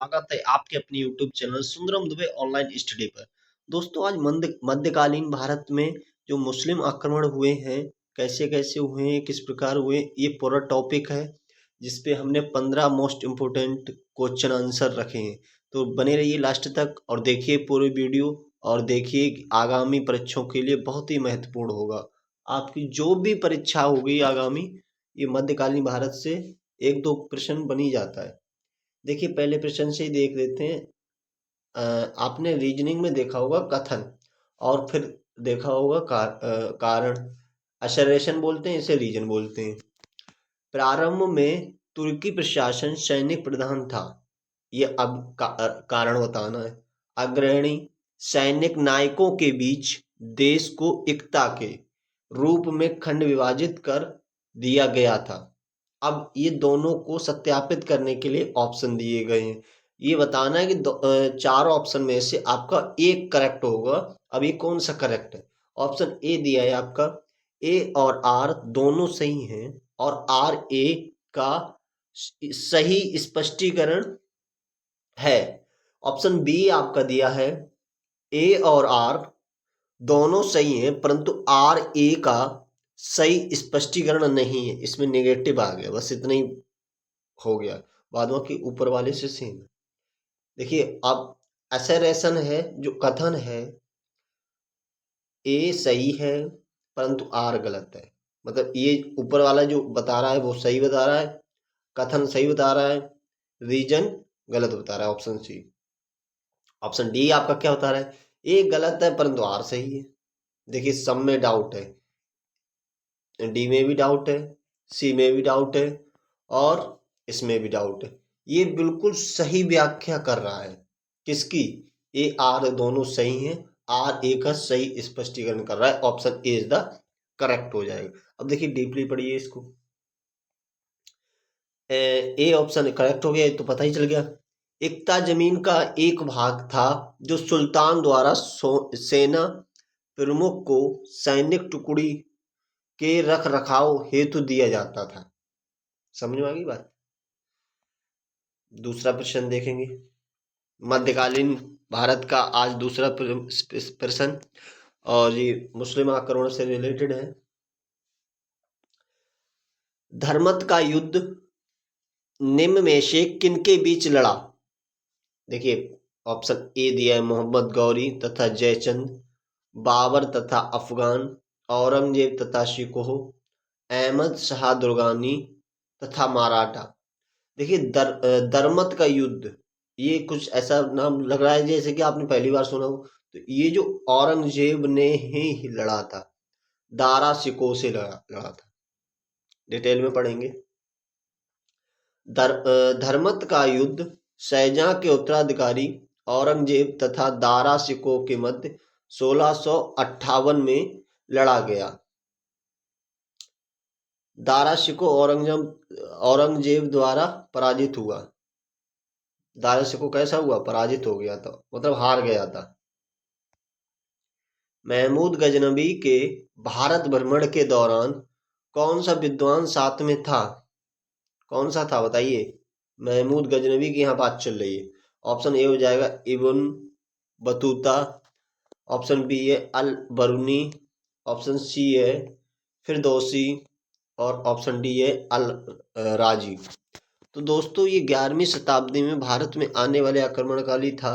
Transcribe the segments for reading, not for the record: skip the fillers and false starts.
स्वागत है आपके अपने YouTube channel Sundaram Dubey online study पर। दोस्तों आज मध्यकालीन भारत में जो मुस्लिम आक्रमण हुए हैं, कैसे कैसे हुए हैं, किस प्रकार हुए, ये पूरा टॉपिक है जिसपे हमने 15 मोस्ट इम्पोर्टेंट क्वेश्चन आंसर रखे हैं। तो बने रहिए लास्ट तक और देखिए पूरी वीडियो और देखिए कि आगामी परीक्षाओं के लिए बहुत ही महत्वपूर्ण होगा। आपकी जो भी परीक्षा होगी आगामी, ये मध्यकालीन भारत से एक दो प्रश्न बन ही जाता है। देखिए पहले प्रश्न से ही देख लेते हैं। आपने रीजनिंग में देखा होगा कथन और फिर देखा होगा कारण। असर्शन बोलते हैं, इसे रीजन बोलते हैं। प्रारंभ में तुर्की प्रशासन सैनिक प्रधान था। ये अब कारण बताना है। अग्रणी सैनिक नायकों के बीच देश को एकता के रूप में खंड विभाजित कर दिया गया था। अब ये दोनों को सत्यापित करने के लिए ऑप्शन दिए गए हैं। ये बताना है कि चार ऑप्शन में से आपका एक करेक्ट होगा। अब ये कौन सा करेक्ट है? ऑप्शन ए दिया है आपका, ए और आर दोनों सही हैं और आर ए का सही स्पष्टीकरण है। ऑप्शन बी आपका दिया है, ए और आर दोनों सही हैं परंतु आर ए का सही स्पष्टीकरण नहीं है, इसमें नेगेटिव आ गया। बस इतना ही हो गया, बाद बाकी ऊपर वाले से सेम है। देखिए अब असरेशन है, जो कथन है, ए सही है परंतु आर गलत है। मतलब ये ऊपर वाला जो बता रहा है वो सही बता रहा है, कथन सही बता रहा है, रीजन गलत बता रहा है, ऑप्शन सी। ऑप्शन डी आपका क्या बता रहा है? ए गलत है परंतु आर सही है। देखिए सब में डाउट है, डी में भी डाउट है, सी में भी डाउट है और इसमें भी डाउट है। ये बिल्कुल सही व्याख्या कर रहा है किसकी? ए आर दोनों सही हैं, आर ए का सही स्पष्टीकरण कर रहा है। Option A is the correct हो जाएगा। अब देखिए डीपली पढ़िए इसको। ए ऑप्शन करेक्ट हो गया, तो पता ही चल गया। एकता जमीन का एक भाग था जो सुल्तान द्वारा सेना प्रमुख को सैनिक टुकड़ी के रख रखाव हेतु दिया जाता था। समझ में आ गई बात? दूसरा प्रश्न देखेंगे। मध्यकालीन भारत का आज दूसरा प्रश्न, और ये मुस्लिम आक्रमण से रिलेटेड है। धर्मत का युद्ध निम्न में से किनके बीच लड़ा? देखिए ऑप्शन ए दिया है, मोहम्मद गौरी तथा जयचंद, बाबर तथा अफगान, औरंगजेब तथा शिकोह, अहमद शाह दुर्गानी तथा मराठा। देखिए दरमत का युद्ध, ये कुछ ऐसा नाम लग रहा है जैसे कि आपने पहली बार सुना हो। तो ये जो औरंगजेब ने ही लड़ा था, दारा सिकोह से लड़ा था। डिटेल में पढ़ेंगे। धर्मत का युद्ध शाहजहां के उत्तराधिकारी औरंगजेब तथा दारा सिकोह के मध्य 1658 में लड़ा गया। दारा सिकोह औरंगजेब द्वारा पराजित हुआ। दारा सिकोह कैसा हुआ? पराजित हो गया था, मतलब हार गया था। महमूद गजनबी के भारत भ्रमण के दौरान कौन सा विद्वान साथ में था? कौन सा था बताइए? महमूद गजनबी की यहाँ बात चल रही है। ऑप्शन ए हो जाएगा इब्न बतूता, ऑप्शन बी है अल बरूनी, ऑप्शन सी है फिरदौसी और ऑप्शन डी है अल राजी। तो दोस्तों ये 11वीं शताब्दी में भारत में आने वाले आक्रमणकारी था,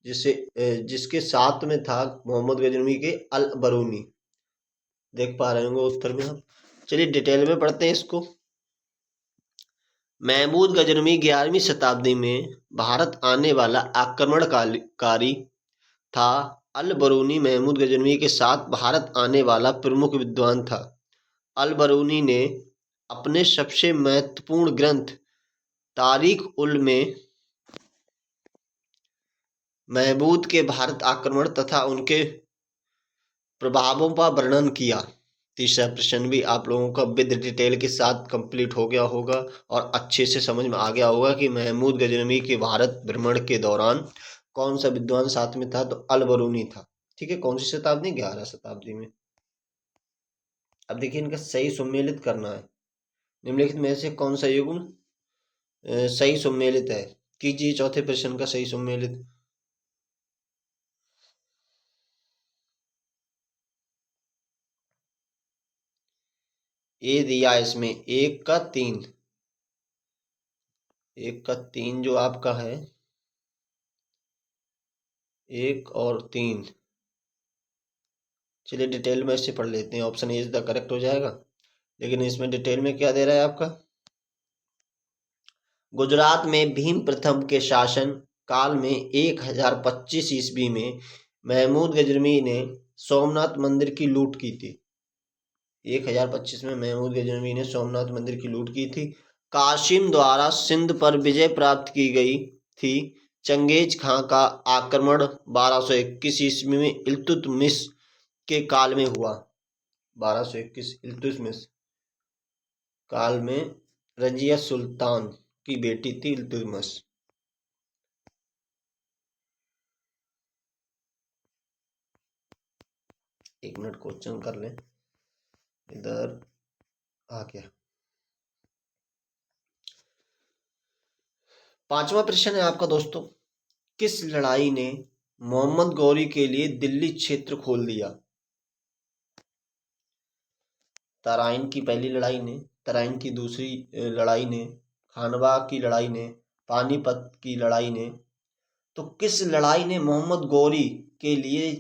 जिसके साथ में था मोहम्मद गजनवी के अल बरूनी। देख पा रहे होंगे उत्तर में आप। चलिए डिटेल में पढ़ते हैं इसको। महमूद गजनवी 11वीं शताब्दी में भारत आने वाला आक्रमणकारी था। अल बरूनी महमूद गजनवी के साथ भारत आने वाला प्रमुख विद्वान था। अल बरूनी ने अपने सबसे महत्वपूर्ण ग्रंथ तारीख उल में महमूद के भारत आक्रमण तथा उनके प्रभावों का वर्णन किया। तीसरा प्रश्न भी आप लोगों का विद डिटेल के साथ कंप्लीट हो गया होगा और अच्छे से समझ में आ गया होगा कि महमूद गजनवी के भारत भ्रमण के दौरान कौन सा विद्वान साथ में था? तो अल बरूनी था। ठीक है, कौन सी शताब्दी? 11 शताब्दी में। अब देखिए इनका सही सुमेलित करना है। निम्नलिखित में से कौन सा युग्म सही सुमेलित है? कीजिए चौथे प्रश्न का सही सम्मिलित। ए दिया इसमें 1 का 3, 1 का 3 जो आपका है, 1 और 3। चलिए डिटेल में इससे पढ़ लेते हैं। Option A is the correct हो जाएगा, लेकिन इसमें डिटेल में क्या दे रहा है आपका। गुजरात में भीम प्रथम के शासन काल में 1025 ईस्वी में महमूद गजनवी ने सोमनाथ मंदिर की लूट की थी। 1025 में महमूद गजनवी ने सोमनाथ मंदिर की लूट की थी। कासिम द्वारा सिंध पर विजय प्राप्त की गई थी। चंगेज खां का आक्रमण 1221 ईस्वी में इल्तुतमिश के काल में हुआ। 1221 इल्तुतमिश काल में रजिया सुल्तान की बेटी थी इल्तुतमिश। एक मिनट क्वेश्चन कर लें, इधर आ गया। 5वां प्रश्न है आपका दोस्तों, किस लड़ाई ने मोहम्मद गौरी के लिए दिल्ली क्षेत्र खोल दिया। तराइन की पहली लड़ाई ने, तराइन की दूसरी लड़ाई ने, खानवा की लड़ाई ने, पानीपत की लड़ाई ने, तो किस लड़ाई ने मोहम्मद गौरी के लिए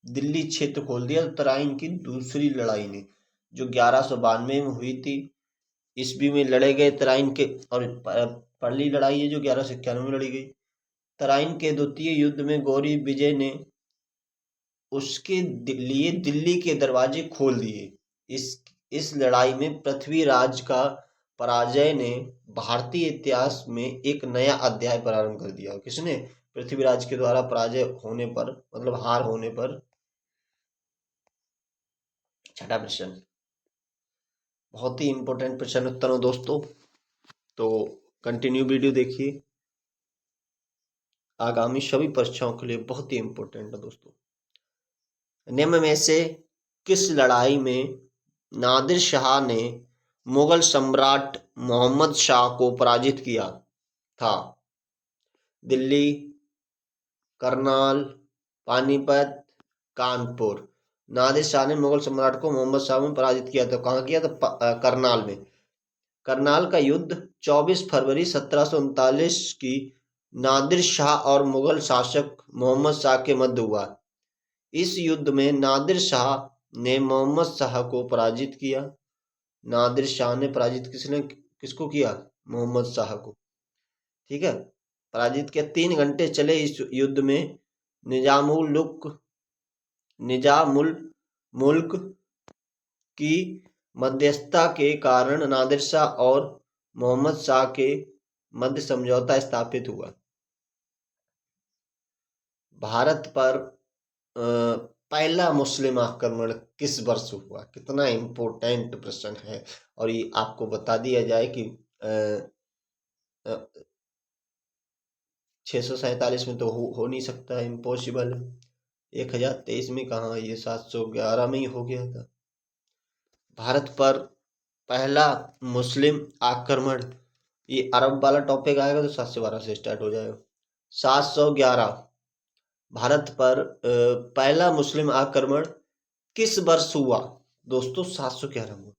दिल्ली क्षेत्र खोल दिया। तो तराइन की दूसरी लड़ाई ने, जो 1192 में हुई थी ईस्वी में लड़े गए तराइन के, और पहली लड़ाई है जो 1191 में लड़ी गई। तराइन के द्वितीय युद्ध में गौरी विजय ने उसके लिए दिल्ली के दरवाजे खोल दिए। इस लड़ाई में पृथ्वीराज का पराजय ने भारतीय इतिहास में एक नया अध्याय प्रारंभ कर दिया। किसने। पृथ्वीराज के द्वारा पराजय होने पर, मतलब हार होने पर। छठा प्रश्न बहुत ही इंपॉर्टेंट प्रश्न उत्तर हो दोस्तों, तो कंटिन्यू वीडियो देखिए, आगामी सभी परीक्षाओं के लिए बहुत ही इंपॉर्टेंट है दोस्तों। निम्न में से किस लड़ाई में नादिर शाह ने मुगल सम्राट मोहम्मद शाह को पराजित किया था। दिल्ली, करनाल, पानीपत, कानपुर। नादिर शाह ने मुगल सम्राट को मोहम्मद शाह में पराजित किया था। कहाँ किया था। करनाल में। करनाल का युद्ध 24 फरवरी 1739 की नादिर शाह और मुगल शासक मोहम्मद शाह के मध्य हुआ। इस युद्ध में नादिर शाह ने मोहम्मद शाह को पराजित किया। नादिर शाह ने पराजित किसको किया। मोहम्मद शाह को। ठीक है, पराजित किया। 3 घंटे चले इस युद्ध में निजामुल मुल्क की मध्यस्थता के कारण नादिर शाह और मोहम्मद शाह के मध्य समझौता स्थापित हुआ। भारत पर पहला मुस्लिम आक्रमण किस वर्ष हुआ। कितना इम्पोर्टेंट प्रश्न है, और ये आपको बता दिया जाए कि 647 में तो हो नहीं सकता, इम्पॉसिबल है। 1023 में कहाँ, ये 711 में ही हो गया था। भारत पर पहला मुस्लिम आक्रमण, ये अरब वाला टॉपिक आएगा तो 712 से स्टार्ट हो जाएगा। 711 भारत पर पहला मुस्लिम आक्रमण किस वर्ष हुआ दोस्तों। 711 में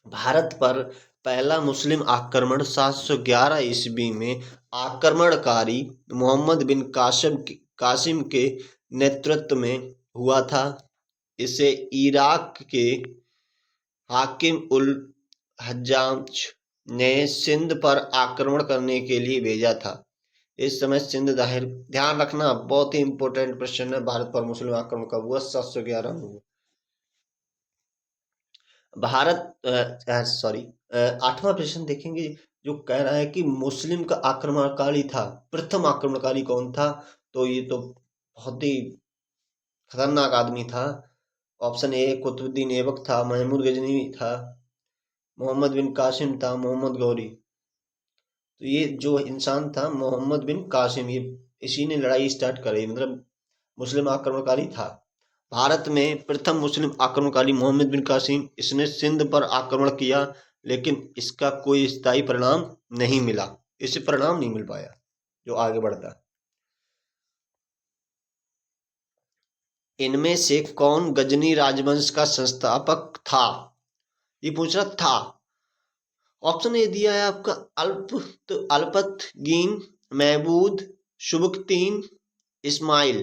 भारत पर पहला मुस्लिम आक्रमण 711 ईस्वी में आक्रमणकारी मोहम्मद बिन कासिम के नेतृत्व में हुआ था। इसे इराक के हाकिम उल हज्जाज ने सिंध पर आक्रमण करने के लिए भेजा था। इस समय सिंध जाहिर, ध्यान रखना बहुत ही इंपॉर्टेंट प्रश्न है। भारत पर मुस्लिम आक्रमण कब हुआ। 711 में हुआ। सॉरी 8वां प्रश्न देखेंगे, जो कह रहा है कि मुस्लिम का आक्रमणकारी था, प्रथम आक्रमणकारी कौन था। तो ये तो बहुत ही खतरनाक आदमी था। ऑप्शन ए कुतुबुद्दीन ऐबक था, महमूद गजनवी था, मोहम्मद बिन कासिम था, मोहम्मद गौरी। तो ये जो इंसान था मोहम्मद बिन कासिम, ये इसी ने लड़ाई स्टार्ट करी, मतलब मुस्लिम आक्रमणकारी था। भारत में प्रथम मुस्लिम आक्रमणकारी मोहम्मद बिन कासिम, इसने सिंध पर आक्रमण किया, लेकिन इसका कोई स्थायी परिणाम नहीं मिला, इसे परिणाम नहीं मिल पाया। जो आगे बढ़ता है। इनमें से कौन गजनी राजवंश का संस्थापक था? ये पूछ रहा था। ऑप्शन ए दिया है आपका अल्पतगीन, महमूद, शुबुक्तीन, इस्माइल।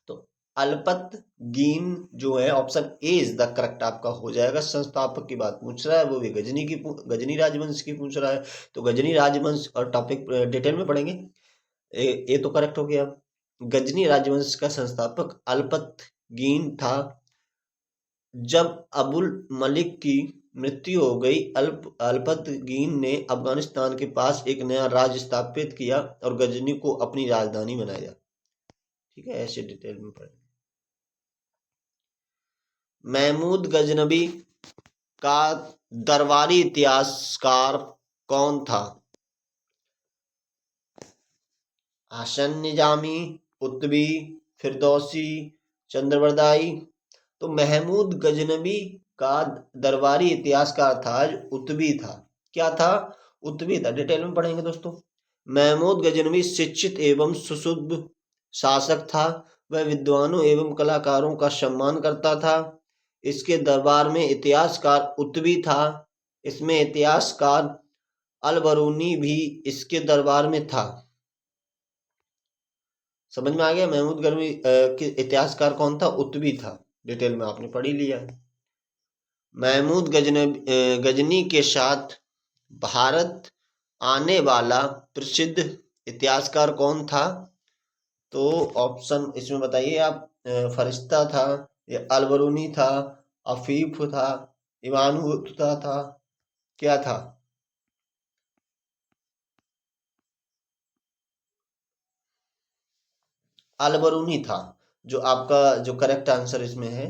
तो अल्पतगीन जो है option A is the correct आपका हो जाएगा। संस्थापक की बात पूछ रहा है, वो भी गजनी राजवंश की पूछ रहा है, तो गजनी राजवंश और टॉपिक डिटेल में पढ़ेंगे। ये तो करेक्ट हो गया। गजनी राजवंश का संस्थापक अल्पतगीन था। जब अबुल मलिक की मृत्यु हो गई, अल्पतगीन ने अफगानिस्तान के पास एक नया राज्य स्थापित किया और गजनी को अपनी राजधानी बनाया। ठीक है, ऐसे डिटेल में पढ़ें। महमूद गजनबी का दरबारी इतिहासकार कौन था? हसन निजामी, कुतुबी, फिरदौसी, चंद्रबरदाई। तो महमूद गजनबी का दरबारी इतिहासकार था उतबी था। क्या था? उतबी था। डिटेल में पढ़ेंगे दोस्तों। महमूद गजनबी शिक्षित एवं सुशुद्ध शासक था। वह विद्वानों एवं कलाकारों का सम्मान करता था। इसके दरबार में इतिहासकार उतबी था। इसमें इतिहासकार अलबरूनी भी इसके दरबार में था। समझ में आ गया? महमूद गजनबी के इतिहासकार कौन था? उतबी था। डिटेल में आपने पढ़ी लिया। महमूद गजनी के साथ भारत आने वाला प्रसिद्ध इतिहासकार कौन था? तो ऑप्शन इसमें बताइए आप। फरिश्ता था, या अलबरूनी था, अफीफ था, इमाम बतूता था, क्या था? अलबरूनी था जो आपका जो करेक्ट आंसर इसमें है,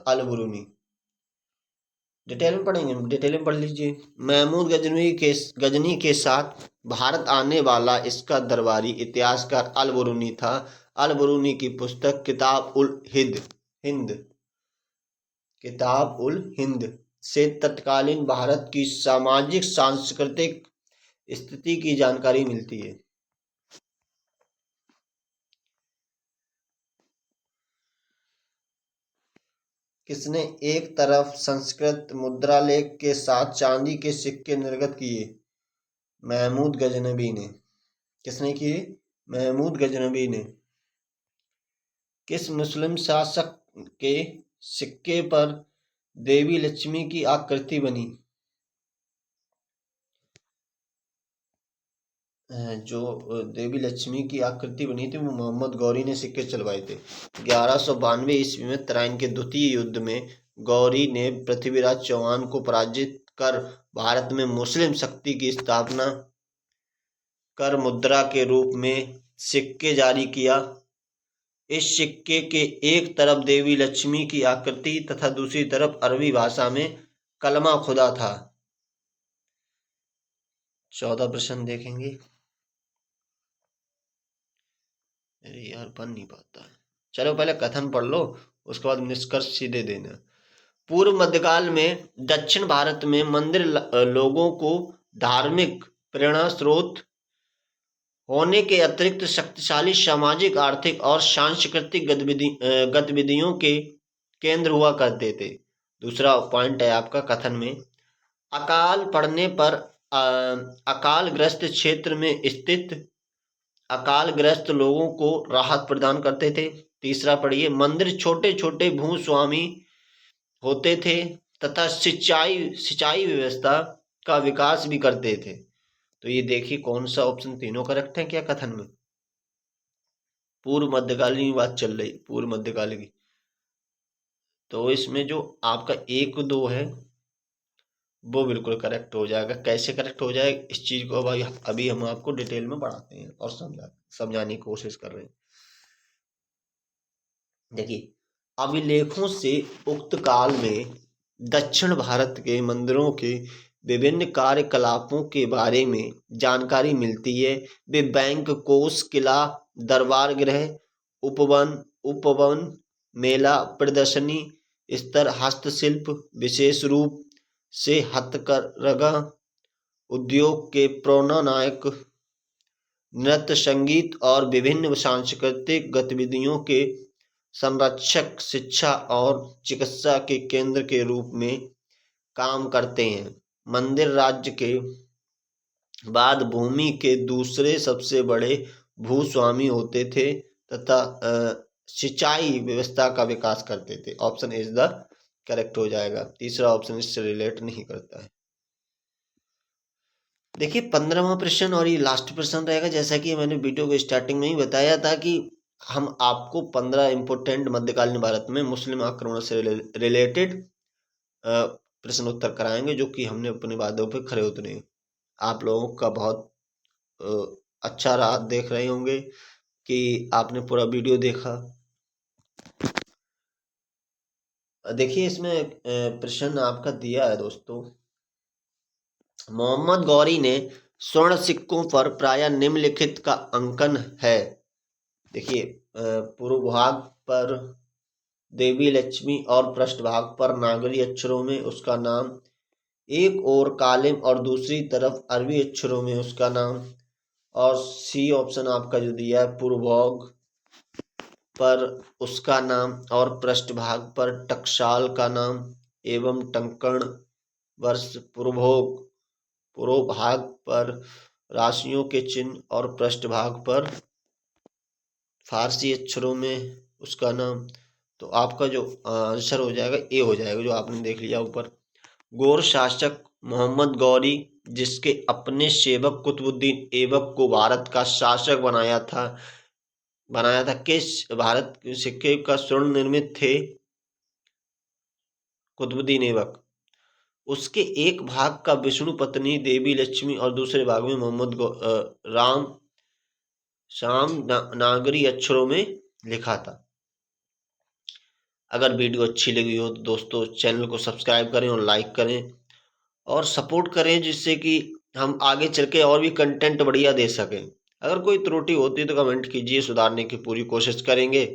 अलबरूनी। डिटेल में पढ़ेंगे, डिटेल में पढ़ लीजिए। महमूद गजनी के साथ भारत आने वाला इसका दरबारी इतिहासकार अलबरूनी था। अलबरूनी की पुस्तक किताब उल हिंद से तत्कालीन भारत की सामाजिक सांस्कृतिक स्थिति की जानकारी मिलती है। किसने एक तरफ संस्कृत मुद्रालेख के साथ चांदी के सिक्के निर्गत किए? महमूद गजनबी ने। किसने किए? महमूद गजनबी ने। किस मुस्लिम शासक के सिक्के पर देवी लक्ष्मी की आकृति बनी? जो देवी लक्ष्मी की आकृति बनी थी वो मोहम्मद गौरी ने सिक्के चलवाए थे। 1192 ईस्वी में तराइन के द्वितीय युद्ध में गौरी ने पृथ्वीराज चौहान को पराजित कर भारत में मुस्लिम शक्ति की स्थापना कर मुद्रा के रूप में सिक्के जारी किया। इस सिक्के के एक तरफ देवी लक्ष्मी की आकृति तथा दूसरी तरफ अरबी भाषा में कलमा खुदा था। 14 प्रश्न देखेंगे। अरे यार बन नहीं पाता है। चलो पहले कथन पढ़ लो, उसके बाद निष्कर्ष सीधे देना। पूर्व मध्यकाल में दक्षिण भारत में मंदिर लोगों को धार्मिक प्रेरणा स्रोत होने के अतिरिक्त शक्तिशाली सामाजिक, आर्थिक और सांस्कृतिक गतिविधियों के केंद्र हुआ करते थे। दूसरा पॉइंट है आपका कथन में, अकाल पड़ने पर अकालग्रस्त क्षेत्र में स्थित अकालग्रस्त लोगों को राहत प्रदान करते थे। तीसरा पढ़िए, मंदिर छोटे छोटे भूस्वामी होते थे तथा सिंचाई व्यवस्था का विकास भी करते थे। तो ये देखिए कौन सा ऑप्शन, तीनों करेक्ट है क्या कथन में? पूर्व मध्यकालीन बात चल रही, पूर्व मध्यकाल की। तो इसमें जो आपका 1 2 है वो बिल्कुल करेक्ट हो जाएगा। कैसे करेक्ट हो जाएगा इस चीज को अभी हम आपको डिटेल में पढ़ाते हैं और समझाने की कोशिश कर रहे हैं। देखिए, अभिलेखों से उक्त काल में दक्षिण भारत के मंदिरों के विभिन्न कार्यकलापों के बारे में जानकारी मिलती है। वे बैंक, कोष, किला, दरबार गृह, उपवन, मेला, प्रदर्शनी स्तर, हस्तशिल्प, विशेष रूप से हथकरघा उद्योग के प्रेरणादायक नृत्य, संगीत और विभिन्न सांस्कृतिक गतिविधियों के संरक्षक, शिक्षा और चिकित्सा के केंद्र के रूप में काम करते हैं। मंदिर राज्य के बाद भूमि के दूसरे सबसे बड़े भूस्वामी होते थे तथा सिंचाई व्यवस्था का विकास करते थे। ऑप्शन इज द करेक्ट हो जाएगा। तीसरा ऑप्शन इससे रिलेट नहीं करता है। देखिए 15वां प्रश्न और ये लास्ट प्रश्न रहेगा। जैसा कि मैंने वीडियो को स्टार्टिंग में ही बताया था कि हम आपको 15 इंपोर्टेंट मध्यकालीन भारत में मुस्लिम आक्रमण से रिलेटेड प्रश्न उत्तर कराएंगे, जो कि हमने अपने वादों पे खरे उतरे। आप लोगों का बहुत अच्छा रहा, देख रहे होंगे कि आपने पूरा वीडियो देखा। देखिए इसमें प्रश्न आपका दिया है दोस्तों, मोहम्मद गौरी ने स्वर्ण सिक्कों पर प्रायः निम्नलिखित का अंकन है। देखिए पूर्व भाग पर देवी लक्ष्मी और पृष्ठभाग पर नागरी अक्षरों में उसका नाम, एक और कालिम और दूसरी तरफ अरबी अक्षरों में उसका नाम, और सी ऑप्शन आपका जो दिया है पूर्व भाग पर उसका नाम और पृष्ठभाग पर टकसाल का नाम एवं टंकण वर्ष पूर्व भाग पर राशियों के चिन्ह और पृष्ठभाग पर फारसी अक्षरों में उसका नाम। तो आपका जो आंसर हो जाएगा ए हो जाएगा, जो आपने देख लिया ऊपर। गौर शासक मोहम्मद गौरी, जिसके अपने सेवक कुतुबुद्दीन ऐबक को भारत का शासक बनाया था, किस भारत सिक्के का स्वर्ण निर्मित थे कुतुबुद्दीन ऐबक। उसके एक भाग का विष्णु पत्नी देवी लक्ष्मी और दूसरे भाग में मोहम्मद राम शाम नागरी अक्षरों में लिखा था। अगर वीडियो अच्छी लगी हो तो दोस्तों चैनल को सब्सक्राइब करें और लाइक करें और सपोर्ट करें, जिससे कि हम आगे चल के और भी कंटेंट बढ़िया दे सकें। अगर कोई त्रुटि होती है तो कमेंट कीजिए, सुधारने की पूरी कोशिश करेंगे।